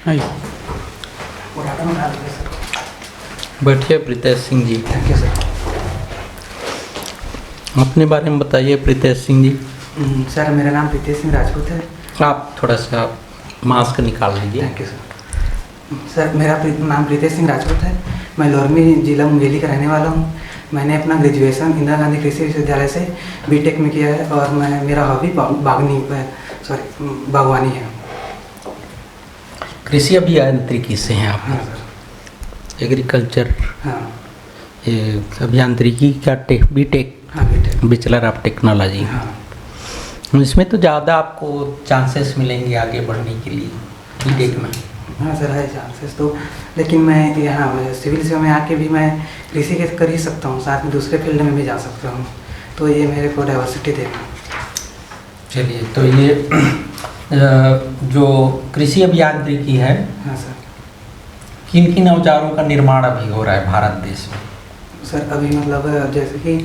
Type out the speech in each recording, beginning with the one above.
आइए बैठिए Pritesh Singh ji. Thank you sir. अपने बारे में बताइए प्रीतेश सिंह जी। सर मेरा नाम प्रीतेश सिंह राजपूत है। आप थोड़ा सा मास्क निकाल लीजिए। Thank you sir. सर मेरा नाम प्रीतेश सिंह राजपूत है। मैं लोरमी जिला मुंगेली का रहने वाला हूँ। मैंने अपना ग्रेजुएशन इंदिरा गांधी कृषि विश्वविद्यालय से बीटेक में किया है और मेरा हॉबी बागवानी है। कृषि अभियांत्रिकी से हैं आप? हाँ सर। एग्रीकल्चर। हाँ। ये अभियांत्रिकी का बीटेक। हाँ बीटेक। Bachelor of technology. हाँ। इसमें तो ज़्यादा आपको चांसेस मिलेंगे आगे बढ़ने के लिए बीटेक में। हाँ सर है चांसेस तो, लेकिन मैं यहाँ सिविल सेवा में आके भी मैं कृषि के कर ही सकता हूँ, साथ में दूसरे फील्ड में भी जा सकता हूँ, तो ये मेरे को डाइवर्सिटी देगा। चलिए, तो ये जो कृषि अभियांत्रिकी है, हाँ सर। किन किन औजारों का निर्माण अभी हो रहा है भारत देश में? सर अभी मतलब जैसे कि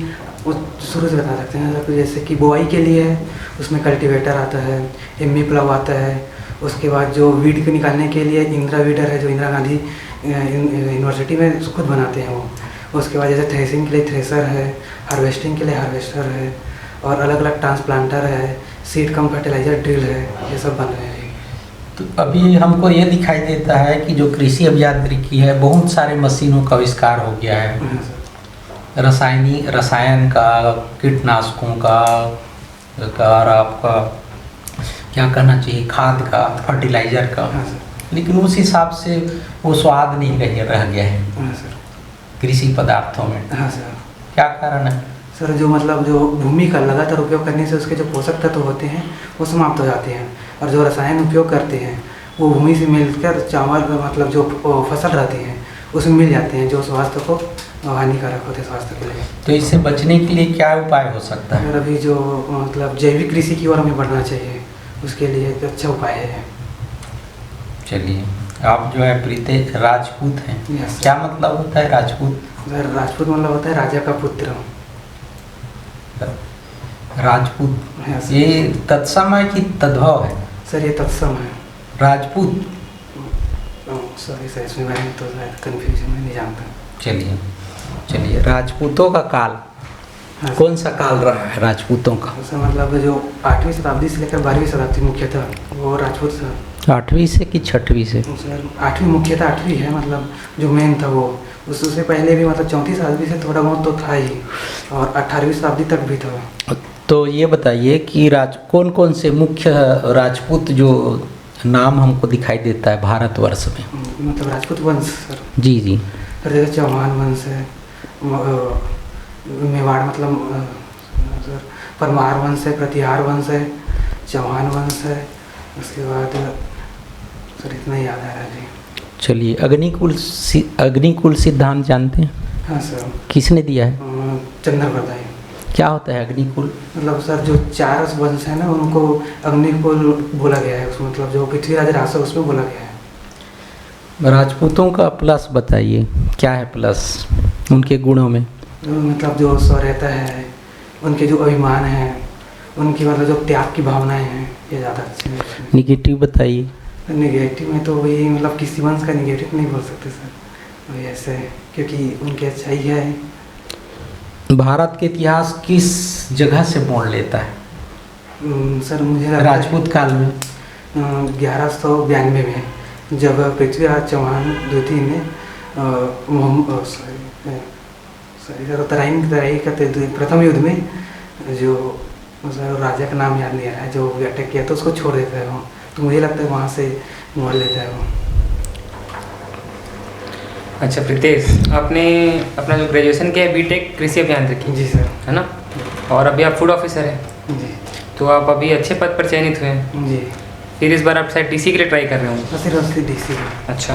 वो शुरू से बता सकते हैं सर, जैसे कि बुआई के लिए है उसमें कल्टीवेटर आता है, एम्मी प्लाव आता है। उसके बाद जो वीड को निकालने के लिए इंदिरा वीडर है, जो इंदिरा गांधी यूनिवर्सिटी में खुद बनाते हैं वो। उसके बाद जैसे थ्रेसिंग के लिए थ्रेसर है, हार्वेस्टिंग के लिए हार्वेस्टर है, और अलग अलग ट्रांसप्लांटर है, सीड कम फर्टिलाइजर ड्रिल है, ये सब बन रहे हैं। तो अभी हमको ये दिखाई देता है कि जो कृषि अभियांत्रिकी है, बहुत सारे मशीनों का आविष्कार हो गया है। रसायन का, कीटनाशकों का, और आपका क्या कहना चाहिए, खाद का, फर्टिलाइजर का। हाँ लेकिन उस हिसाब से वो स्वाद नहीं रह गया है। हाँ सर। कृषि पदार्थों में। हाँ सर। क्या कारण है? सर जो मतलब जो भूमि का लगातार उपयोग करने से उसके जो पोषक तत्व होते हैं वो समाप्त हो जाते हैं, और जो रसायन उपयोग करते हैं वो भूमि से मिलकर चावल मतलब जो फसल रहती हैं उसमें मिल जाते हैं, जो स्वास्थ्य को हानिकारक होते हैं स्वास्थ्य के लिए। तो इससे बचने के लिए क्या उपाय हो सकता है? और अभी जो मतलब जैविक कृषि की ओर हमें बढ़ना चाहिए, उसके लिए एक अच्छा उपाय है। चलिए, आप जो है प्रीतेश राजपूत हैं। यस। क्या मतलब होता है राजपूत? सर राजपूत मतलब होता है राजा का पुत्र। राजपूत यस। ये तत्सम है कि तद्भव है? सर ये तत्सम है। राजपूत। सॉरी सर, इसमें मैं तो कन्फ्यूजन में नहीं जानता। चलिए, राजपूतों का काल हाँ कौन सा काल रहा है राजपूतों का? सर मतलब जो 8वीं शताब्दी से लेकर 12वीं शताब्दी मुख्यतः वो राजपूत सर। 8वीं से कि 6वीं से? सर 8वीं मुख्यतः 8वीं है, मतलब जो मेन था वो। उससे पहले भी मतलब 34 शताब्दी से थोड़ा बहुत तो था ही, और 18वीं शताब्दी तक भी था। तो ये बताइए कि कौन कौन से मुख्य राजपूत जो नाम हमको दिखाई देता है भारतवर्ष में? मतलब राजपूत वंश सर। जी जी। सर जैसे चौहान वंश है, मेवाड़ मतलब सर परमार वंश है, प्रतिहार वंश है, चौहान वंश है। उसके बाद सर इतना याद आ रहा है जी। चलिए, अग्निकुल सिद्धांत जानते हैं? हाँ सर। किसने दिया है? चंद्रप्रदाय। क्या होता है अग्निकुल? मतलब सर जो 4 वंश है ना उनको अग्निकुल बोला गया है, उसमें मतलब जो पृथ्वीराज राज है उसमें बोला गया है। राजपूतों का प्लस बताइए, क्या है प्लस उनके गुणों में? मतलब जो रहता है, उनके जो अभिमान है, उनकी मतलब जो त्याग की भावनाएं हैं, ये ज़्यादा अच्छी है। निगेटिव बताइए। निगेटिव में तो वही मतलब किसी वंश का निगेटिव नहीं बोल सकते सर, वही ऐसे, क्योंकि उनकी अच्छाई है। भारत के इतिहास किस जगह से मोड़ लेता है सर मुझे लगता है राजपूत काल में? 1192 में, जब पृथ्वीराज चौहान द्वितीय ने तराइन का प्रथम युद्ध में जो राजा का नाम याद नहीं आ रहा है, जो अटैक किया तो उसको छोड़ देता है वो, तो मुझे लगता है वहाँ से मोड़ लेता है वो। अच्छा प्रीतेश, आपने अपना जो ग्रेजुएशन किया है बीटेक कृषि अभियांत्रिकी, जी सर। है ना? और अभी आप फूड ऑफिसर हैं। जी। तो आप अभी अच्छे पद पर चयनित हुए हैं। जी। फिर इस बार आप शायद डीसी के लिए ट्राई कर रहे होंगे। सिर्फ डीसी। अच्छा,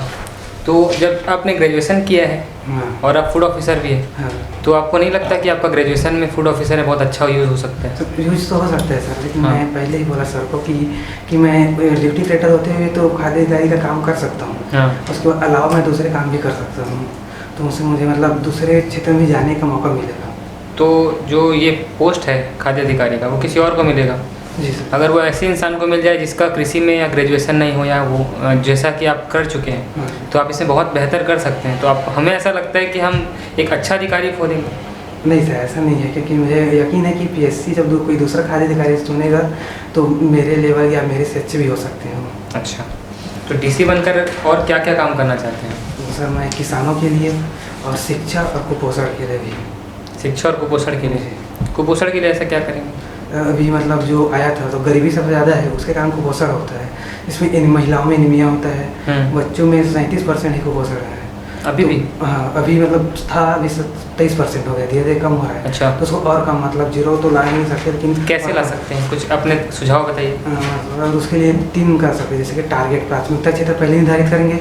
तो जब आपने ग्रेजुएशन किया है हाँ। और आप फूड ऑफिसर भी है, हाँ। तो आपको नहीं लगता कि आपका ग्रेजुएशन में फूड ऑफिसर में बहुत अच्छा यूज़ हो सकता है? तो यूज तो हो सकता है सर, लेकिन हाँ। मैं पहले ही बोला सर को कि मैं ड्यूटी ऑपरेटर होते हुए तो खाद्य इत्यादि का काम कर सकता हूँ। हाँ। उसके अलावा मैं दूसरे काम भी कर सकता हूँ, तो उससे मुझे मतलब दूसरे क्षेत्र में जाने का मौका मिलेगा। तो जो ये पोस्ट है खाद्य अधिकारी का, वो किसी और को मिलेगा? जी सर। अगर वो ऐसे इंसान को मिल जाए जिसका कृषि में या ग्रेजुएशन नहीं हो, या वो जैसा कि आप कर चुके हैं, हाँ। तो आप इसे बहुत बेहतर कर सकते हैं। तो आप, हमें ऐसा लगता है कि हम एक अच्छा अधिकारी खो देंगे। नहीं सर, ऐसा नहीं है, क्योंकि मुझे यकीन है कि पीएससी जब कोई दूसरा खाद्य अधिकारी चुनेगा तो मेरे लेवल या मेरे से अच्छे भी हो सकते हैं। अच्छा, तो डीसी बनकर और क्या क्या काम करना चाहते हैं? तो सर मैं किसानों के लिए और शिक्षा और कुपोषण के लिए भी। शिक्षा और कुपोषण के लिए? कुपोषण के लिए ऐसा क्या करेंगे? अभी मतलब जो आया था तो गरीबी सबसे ज़्यादा है, उसके कारण कुपोषण होता है। इसमें महिलाओं में एनीमिया होता है, बच्चों में 37% ही कुपोषण है अभी भी? हाँ, अभी मतलब था, अभी 23% हो गया, धीरे धीरे कम हो रहा है। अच्छा, तो उसको और कम, मतलब जीरो तो ला नहीं सकते, लेकिन कैसे ला सकते हैं? कुछ अपने सुझाव बताइए। मतलब उसके लिए 3 कर सकते हैं, जैसे कि टारगेट प्राथमिकता क्षेत्र पहले निर्धारित करेंगे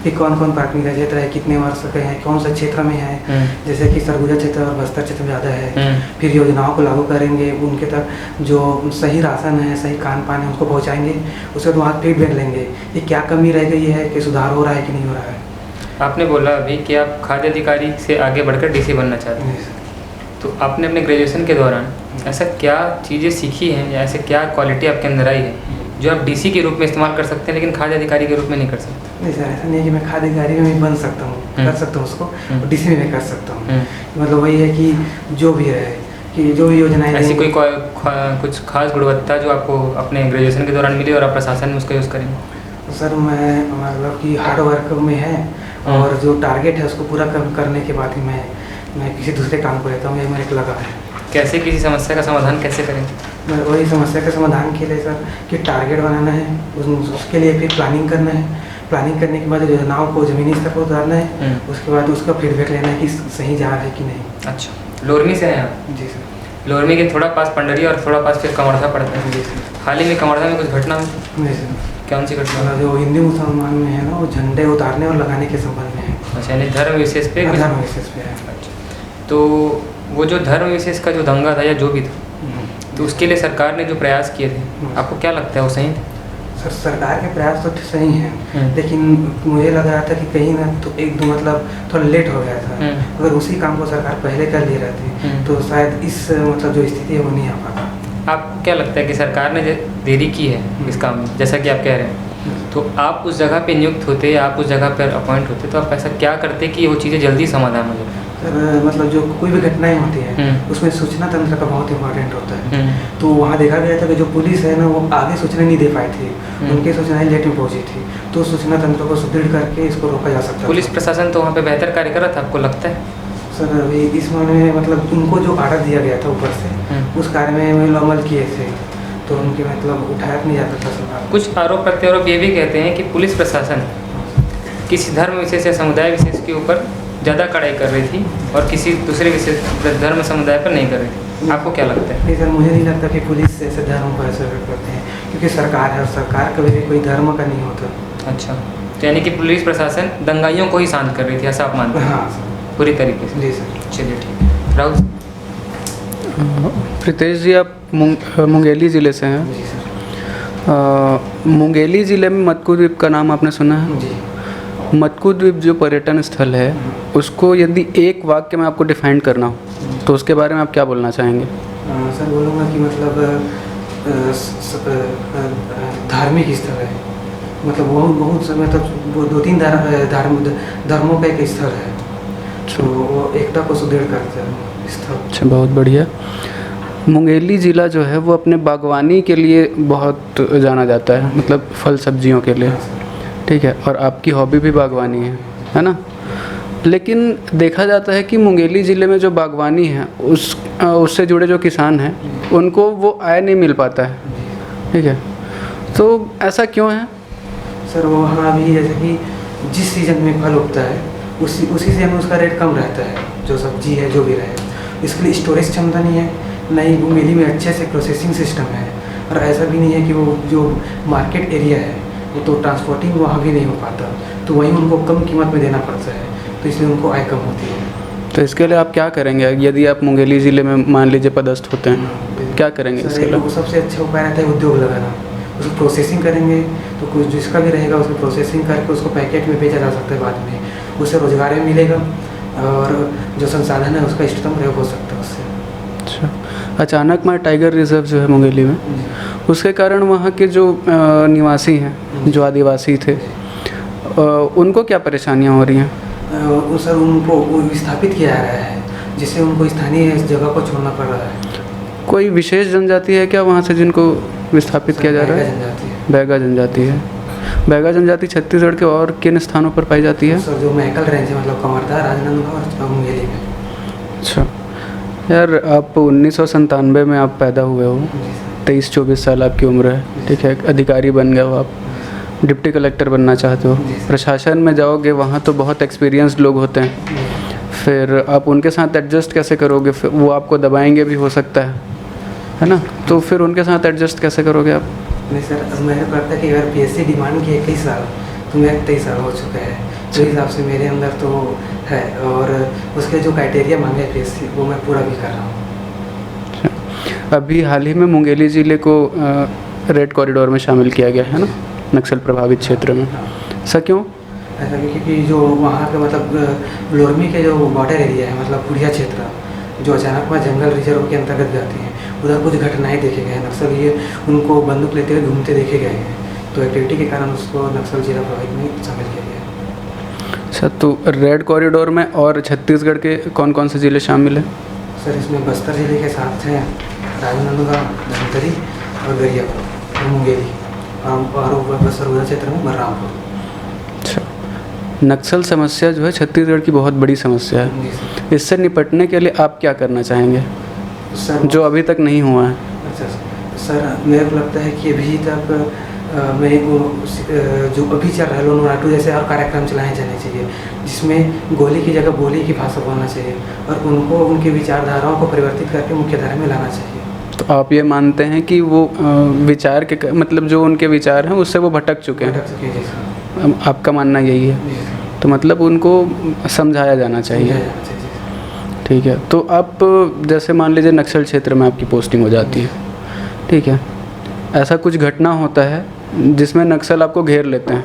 कि कौन कौन प्राथमिकता क्षेत्र है, कितने वर्ष के हैं, कौन सा क्षेत्र में है, जैसे कि सरगुजा क्षेत्र और बस्तर क्षेत्र में ज़्यादा है। फिर योजनाओं को लागू करेंगे, उनके तक जो सही राशन है, सही खान पान है, उसको पहुँचाएंगे। उसके बाद वहाँ फीडबैक लेंगे कि क्या कमी रह गई है, कि सुधार हो रहा है कि नहीं हो रहा है। आपने बोला अभी कि आप खाद्य अधिकारी से आगे बढ़कर डीसी बनना चाहते हैं, तो आपने अपने ग्रेजुएशन के दौरान ऐसा क्या चीज़ें सीखी हैं, या ऐसे क्या क्वालिटी आपके अंदर आई है जो आप डीसी के रूप में इस्तेमाल कर सकते हैं लेकिन खाद्य अधिकारी के रूप में नहीं कर सकते? नहीं सर, ऐसा नहीं है कि मैं खाद्य अधिकारी में भी बन सकता हूँ, कर सकता हूँ उसको, और डीसी में भी कर सकता हूँ। मतलब वही है कि जो भी रहे, कि जो भी योजनाएं ऐसी कोई कुछ खास गुणवत्ता जो आपको अपने ग्रेजुएशन के दौरान मिली और आप प्रशासन में उसका यूज़ करेंगे? सर मैं मतलब कि हार्ड वर्क में है, और जो टारगेट है उसको पूरा करने के बाद ही मैं किसी दूसरे काम को लेता हूँ, ये मेरे को लगा है। कैसे किसी समस्या का समाधान कैसे करेंगे? मैं वही समस्या के समाधान के लिए सर कि टारगेट बनाना है, उसके लिए फिर प्लानिंग करना है, प्लानिंग करने के बाद योजनाओं को ज़मीनी स्तर पर उतारना है, उसके बाद उसका फीडबैक लेना है कि सही जा रहा है कि नहीं। अच्छा, लोरमी से हैं आप? जी सर। लोरमी के थोड़ा पास पंडरी और थोड़ा पास फिर कमरधा पड़ता है। जी सर। हाल ही में कमरधा में कुछ घटना हुई? नहीं सर। कौन सी घटना? जो हिंदू मुसलमान में है ना, वो झंडे उतारने और लगाने के संबंध में है। अच्छा, यानी धर्म विशेष पे? धर्म विशेष पे है। अच्छा, तो वो जो धर्म विशेष का जो दंगा था या जो भी था, तो उसके लिए सरकार ने जो प्रयास किए थे, आपको क्या लगता है वो सही थे? सर सरकार के प्रयास तो सही हैं, लेकिन मुझे लग रहा था कि कहीं ना तो एक दो मतलब थोड़ा लेट हो गया था। अगर उसी काम को सरकार पहले कर ले रहती तो शायद इस मतलब जो स्थिति है वो नहीं आ पाता। आपको क्या लगता है कि सरकार ने देरी की है इस काम में, जैसा कि आप कह रहे हैं, तो आप उस जगह पे नियुक्त होते या आप उस जगह पर अपॉइंट होते तो आप ऐसा क्या करते कि वो चीज़ें जल्दी समाधान हो जाए? सर मतलब जो कोई भी घटनाएं होती हैं उसमें सूचना तंत्र का बहुत इंपॉर्टेंट होता है। तो वहाँ देखा गया था कि जो पुलिस है ना, वो आगे सूचना नहीं दे पाई थी, उनकी सूचनाएं लेट में पहुँची थी, तो सूचना तंत्र को सुदृढ़ करके इसको रोका जा सकता है। पुलिस प्रशासन तो वहाँ पे बेहतर कार्य कर रहा था, आपको लगता है? सर अभी इस मामले में मतलब उनको जो आर्डर दिया गया था ऊपर से, उस कार्य में वो अमल किए थे, तो उनके मतलब उठाया नहीं जाता था सरकार। कुछ आरोप प्रत्यारोप ये भी कहते हैं कि पुलिस प्रशासन किसी धर्म विशेष या समुदाय विशेष के ऊपर ज़्यादा कड़ाई कर रही थी और किसी दूसरे विशेष धर्म समुदाय पर नहीं कर रही थी। आपको क्या लगता है? नहीं सर, मुझे नहीं लगता कि पुलिस ऐसे धर्म को ऐसे करते हैं, क्योंकि सरकार है और सरकार कभी भी कोई धर्म का नहीं होता। अच्छा, तो यानी कि पुलिस प्रशासन दंगाइयों को ही शांत कर रही थी, ऐसा आप मानते हैं? हाँ सर, पूरी तरीके से? जी सर। चलिए ठीक है। राहुल? प्रीतेश जी, आप मुंगेली ज़िले से हैं। जी सर। मुंगेली ज़िले में मटकू द्वीप का नाम आपने सुना है? जी। मटकू द्वीप जो पर्यटन स्थल है, उसको यदि एक वाक्य में आपको डिफाइन करना हो तो उसके बारे में आप क्या बोलना चाहेंगे? सर बोलूँगा कि मतलब धार्मिक स्थल है, मतलब बहुत मतलब वो 2-3 धर्मों का एक स्थल है, तो वो एकता को सुदृढ़ करता है स्थल। अच्छा, बहुत बढ़िया। मुंगेली ज़िला जो है वो अपने बागवानी के लिए बहुत जाना जाता है, मतलब फल सब्जियों के लिए, ठीक है, और आपकी हॉबी भी बागवानी है ना? लेकिन देखा जाता है कि मुंगेली ज़िले में जो बागवानी है उससे जुड़े जो किसान हैं उनको वो आय नहीं मिल पाता है, ठीक है, तो ऐसा क्यों है? सर वहाँ भी जैसे कि जिस सीज़न में फल उगता है उसी सीजन में उसका रेट कम रहता है, जो सब्जी है जो भी रहे, इसके लिए स्टोरेज क्षमता नहीं है, न ही मुंगेली में अच्छे से प्रोसेसिंग सिस्टम है, और ऐसा भी नहीं है कि वो जो मार्केट एरिया है वो तो ट्रांसपोर्टिंग वहाँ भी नहीं हो पाता, तो वहीं उनको कम कीमत में देना पड़ता है, तो इसलिए उनको आय कम होती है। तो इसके लिए आप क्या करेंगे यदि आप मुंगेली ज़िले में मान लीजिए पदस्थ होते हैं, क्या करेंगे इसके लिए? सबसे अच्छा उपाय रहता है उद्योग लगाना, उसको प्रोसेसिंग करेंगे तो कुछ जिसका भी रहेगा उसको प्रोसेसिंग करके उसको पैकेट में बेचा जा सकता है, बाद में उससे रोजगार भी मिलेगा और जो संसाधन है उसका इष्टतम प्रयोग हो सकता है उससे। अच्छा, अचानक मार टाइगर रिजर्व जो है मुंगेली में, उसके कारण वहाँ के जो निवासी हैं, जो आदिवासी थे, उनको क्या परेशानियाँ हो रही हैं? सर उनको विस्थापित किया जा रहा है, जिससे उनको स्थानीय जगह को छोड़ना पड़ रहा है। कोई विशेष जनजाति है क्या वहाँ से जिनको विस्थापित किया जा रहा है? जनजाति है। बैगा जनजाति है। बैगा जनजाति छत्तीसगढ़ के और किन स्थानों पर पाई जाती है? सर जो महकल रेंज है, मतलब कमरदा, राजनांदगांव और मुंगेली में। अच्छा यार, आप 1997 में आप पैदा हुए हो, 23-24 साल आपकी उम्र है, ठीक है, अधिकारी बन गए हो आप, डिप्टी कलेक्टर बनना चाहते हो, प्रशासन में जाओगे, वहाँ तो बहुत एक्सपीरियंस्ड लोग होते हैं, फिर आप उनके साथ एडजस्ट कैसे करोगे? फिर वो आपको दबाएंगे भी हो सकता है ना? तो फिर उनके साथ एडजस्ट कैसे करोगे आप? नहीं सर, मेरे को लगता है कि अगर पीएससी डिमांड की 21 साल, तो मेरा 23 साल हो चुका है, तो इस हिसाब से मेरे अंदर तो है, और उसके जो क्राइटेरिया मांगे पीएससी वो मैं पूरा भी कर रहा हूँ। अभी हाल ही में मुंगेली ज़िले को रेड कॉरिडोर में शामिल किया गया है ना, नक्सल प्रभावित क्षेत्र में। ऐसा क्यों? ऐसा क्योंकि जो वहाँ के मतलब लोरमी के जो बॉर्डर एरिया है, मतलब पुड़िया क्षेत्र, जो अचानक में जंगल रिजर्व के अंतर्गत जाती हैं, उधर कुछ घटनाएं देखे गए हैं। नक्सल ये उनको बंदूक लेते हुए घूमते देखे गए हैं, तो एक्टिविटी के कारण उसको नक्सल जिला प्रभावित में शामिल किया गया है। अच्छा, तो रेड कॉरिडोर में और छत्तीसगढ़ के कौन कौन से ज़िले शामिल हैं? सर इसमें बस्तर जिले के साथ हैं राजनांदगांव, धमतरी और गरियापुर और मुंगेली, और बस्तर उधर क्षेत्र में बलरामपुर। अच्छा, नक्सल समस्या जो है छत्तीसगढ़ की बहुत बड़ी समस्या है। जी सर। इससे निपटने के लिए आप क्या करना चाहेंगे सर जो अभी तक नहीं हुआ है? अच्छा सर, मेरे को लगता है कि अभी तक मैं जो अभी चल रहा है लोन नाटू जैसे और कार्यक्रम चलाए जाने चाहिए, जिसमें गोली की जगह बोली की भाषा बोलना चाहिए, और उनको उनकी विचारधाराओं को परिवर्तित करके मुख्यधारा में लाना चाहिए। तो आप ये मानते हैं कि वो विचार के मतलब जो उनके विचार हैं उससे वो भटक चुके हैं? भटक चुके हैं, जी सर। आपका मानना यही है? जी सर। तो मतलब उनको समझाया जाना चाहिए। समझाया जाना चाहिए, जी। ठीक है, तो आप जैसे मान लीजिए नक्सल क्षेत्र में आपकी पोस्टिंग हो जाती है, ठीक है, ऐसा कुछ घटना होता है जिसमें नक्सल आपको घेर लेते हैं,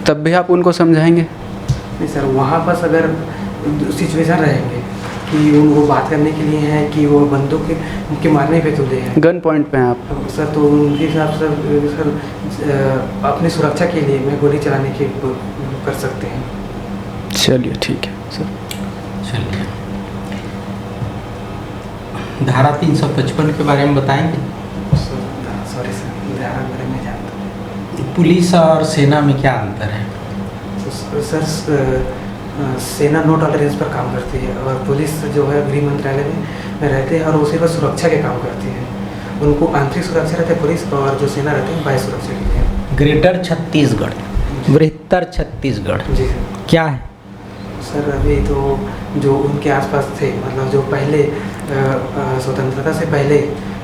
तब भी आप उनको समझाएंगे? नहीं सर, वहाँ पर अगर सिचुएशन रहेंगे कि उनको बात करने के लिए हैं कि वो बंदूक के मारने पे तुले हैं, गन पॉइंट पे हैं आप, सर, तो उनके हिसाब से सर अपनी सुरक्षा के लिए मैं गोली चलाने की कर सकते हैं। चलिए ठीक है सर। चलिए, धारा 355 के बारे में बताएंगे? सॉरी सर, धारा के बारे में जानता हूँ। पुलिस और सेना में क्या अंतर है? सर सेना नो टॉलरेंस पर काम करती है, और पुलिस जो है गृह मंत्रालय में रहते हैं और उसी पर सुरक्षा के काम करती है। उनको आंतरिक सुरक्षा रहती है पुलिस, और जो सेना रहती है बाह्य सुरक्षा के लिए। ग्रेटर छत्तीसगढ़, बृहत्तर छत्तीसगढ़ जी सर। क्या है? सर अभी तो जो उनके आसपास थे, मतलब जो पहले स्वतंत्रता से पहले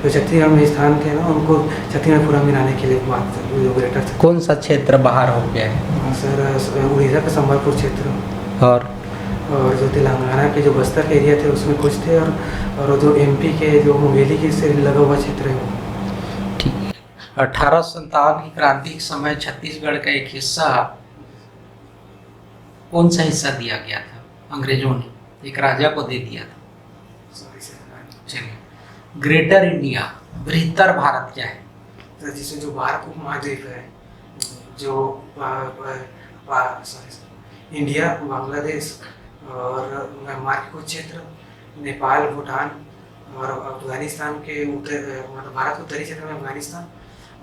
जो छत्तीसगढ़ में स्थान थे ना, उनको छत्तीसगढ़ पूरा मिलाने के लिए बात जो ग्रेटर कौन सा क्षेत्र बाहर हो गया है? सर उड़ीसा का संबलपुर क्षेत्र, और जो तेलंगाना के जो बस्तर के एरिया थे उसमें कुछ थे, और जो एमपी के जो मुंगेली के से लगा हुआ क्षेत्र है वो। ठीक है। 1857 की क्रांति के समय छत्तीसगढ़ का एक हिस्सा, कौन सा हिस्सा दिया गया था? अंग्रेजों ने एक राजा को दे दिया था। चलिए, ग्रेटर इंडिया, बृहत्तर भारत क्या है? तो जिसमें जो भारत उपमहाद्वीप है, जो इंडिया, बांग्लादेश और म्यांमार के कुछ क्षेत्र, नेपाल, भूटान और अफगानिस्तान के मतलब भारत के उत्तरी क्षेत्र में अफगानिस्तान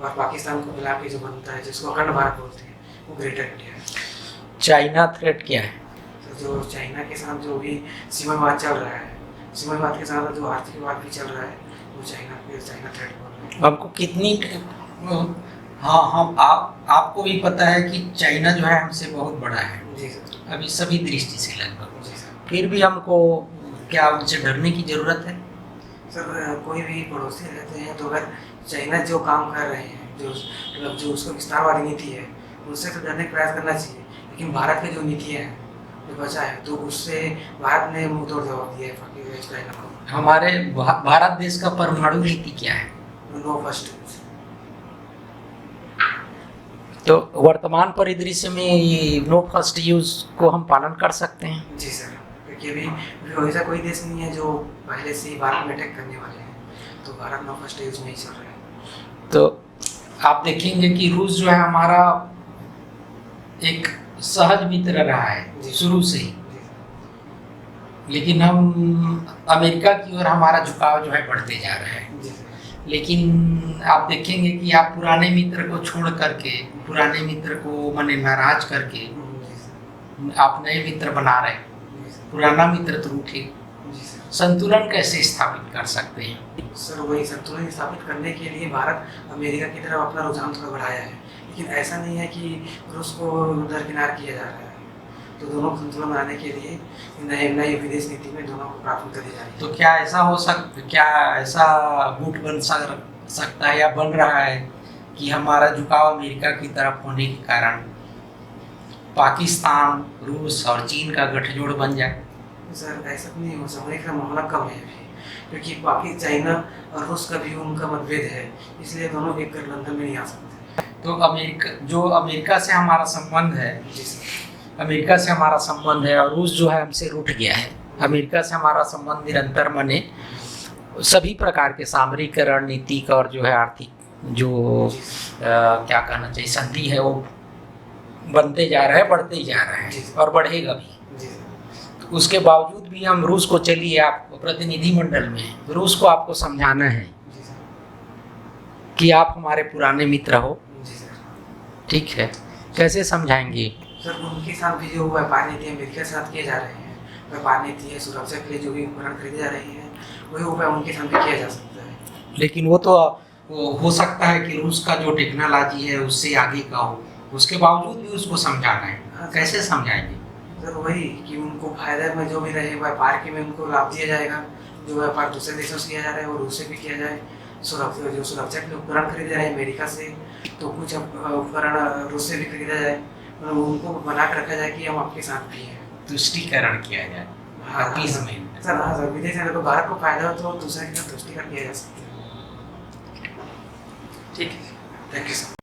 और पाकिस्तान को मिला के जो बनता है, जिसको अखंड भारत बोलते हैं, वो ग्रेटर इंडिया है। चाइना थ्रेट क्या है? तो जो चाइना के साथ जो भी सीमा विवाद चल रहा है, सीमा विवाद के साथ जो आर्थिक विवाद भी चल रहा है, वो चाइना थ्रेट बोल रहे हैं। आपको कितनी, हाँ हम आपको भी पता है कि चाइना जो है हमसे बहुत बड़ा है। जी सर। अभी सभी दृष्टि से लगभग। जी सर। फिर भी हमको क्या उनसे डरने की ज़रूरत है? सर कोई भी पड़ोसी रहते हैं, तो अगर चाइना जो काम कर रहे हैं, जो मतलब जो उसको विस्तारवादी नीति है, उनसे तो डरने का प्रयास करना चाहिए, लेकिन भारत की जो नीतियाँ हैं जो बचा है, तो उससे भारत ने मुंह तोड़ जवाब दिया है चाइना को। हमारे भारत देश का परमाणु नीति क्या है? No first. तो वर्तमान परिदृश्य में ये नो फर्स्ट यूज को हम पालन कर सकते हैं? जी सर, क्योंकि अभी ऐसा कोई देश नहीं है जो पहले से ही भारत में अटैक करने वाले हैं, तो भारत नो फर्स्ट यूज में ही चल रहा है। तो आप देखेंगे कि रूस जो है हमारा एक सहज मित्र रहा है शुरू से ही, लेकिन हम अमेरिका की ओर हमारा झुकाव जो है बढ़ते जा रहा है। लेकिन आप देखेंगे कि आप पुराने मित्र को छोड़ करके, पुराने मित्र को माने नाराज करके आप नए मित्र बना रहे हैं, पुराना मित्र तो रूठे। संतुलन कैसे स्थापित कर सकते हैं? सर वही संतुलन स्थापित करने के लिए भारत अमेरिका की तरफ अपना रुझान थोड़ा बढ़ाया है, लेकिन ऐसा नहीं है कि रूस को दरकिनार किया जा रहा है। तो दोनों को संतुलन बनाने के लिए नई विदेश नीति में दोनों को प्राथमिकता दी जा रही है। तो क्या ऐसा गुट बन सकता है या बन रहा है कि हमारा झुकाव अमेरिका की तरफ होने के कारण पाकिस्तान, रूस और चीन का गठजोड़ बन जाए? सर ऐसा नहीं हो सकता, का मामला कम है अभी, क्योंकि बाकी चाइना और रूस का भी उनका मतभेद है, इसलिए दोनों एक गठबंधन में नहीं आ सकते। तो अमेरिका से हमारा संबंध है, अमेरिका से हमारा संबंध है और रूस जो है हमसे रूठ गया है। अमेरिका से हमारा संबंध निरंतर माने सभी प्रकार के सामरिक, रणनीतिक और जो है आर्थिक जो क्या कहना चाहिए संधि है वो बनते जा रहा है, बढ़ते जा रहा है और बढ़ेगा भी। उसके बावजूद भी हम रूस को, चलिए आप प्रतिनिधिमंडल में रूस को आपको समझाना है कि आप हमारे पुराने मित्र हो, ठीक है, कैसे समझाएंगे? सर उनके साथ भी जो व्यापार नीति अमेरिका के साथ किए जा रहे हैं, व्यापार नीति है, सुरक्षा के लिए जो भी उपकरण खरीदे जा रहे हैं, वही उपाय उनके साथ भी किया जा सकता है। लेकिन वो तो हो सकता है कि रूस का जो टेक्नोलॉजी है उससे आगे का हो, उसके बावजूद भी उसको समझाना है। कैसे समझाएंगे? सर वही कि उनको फायदा में जो भी रहे व्यापार के में उनको लाभ दिया जाएगा। जो व्यापार दूसरे देशों से किया जा रहा है वो रूस से भी किया जाए। सुरक्षा के उपकरण खरीदे रहे अमेरिका से, तो कुछ उपकरण रूस से भी खरीदा जाए, मतलब उनको बना कर रखा जाए कि हम आपके साथ भी हैं, तुष्टिकरण किया जाए। सर हाँ सर, विदेश में तो भारत को फायदा हो तो दूसरे के साथ तुष्टिकरण किया जा सकता है। ठीक है, थैंक यू सर।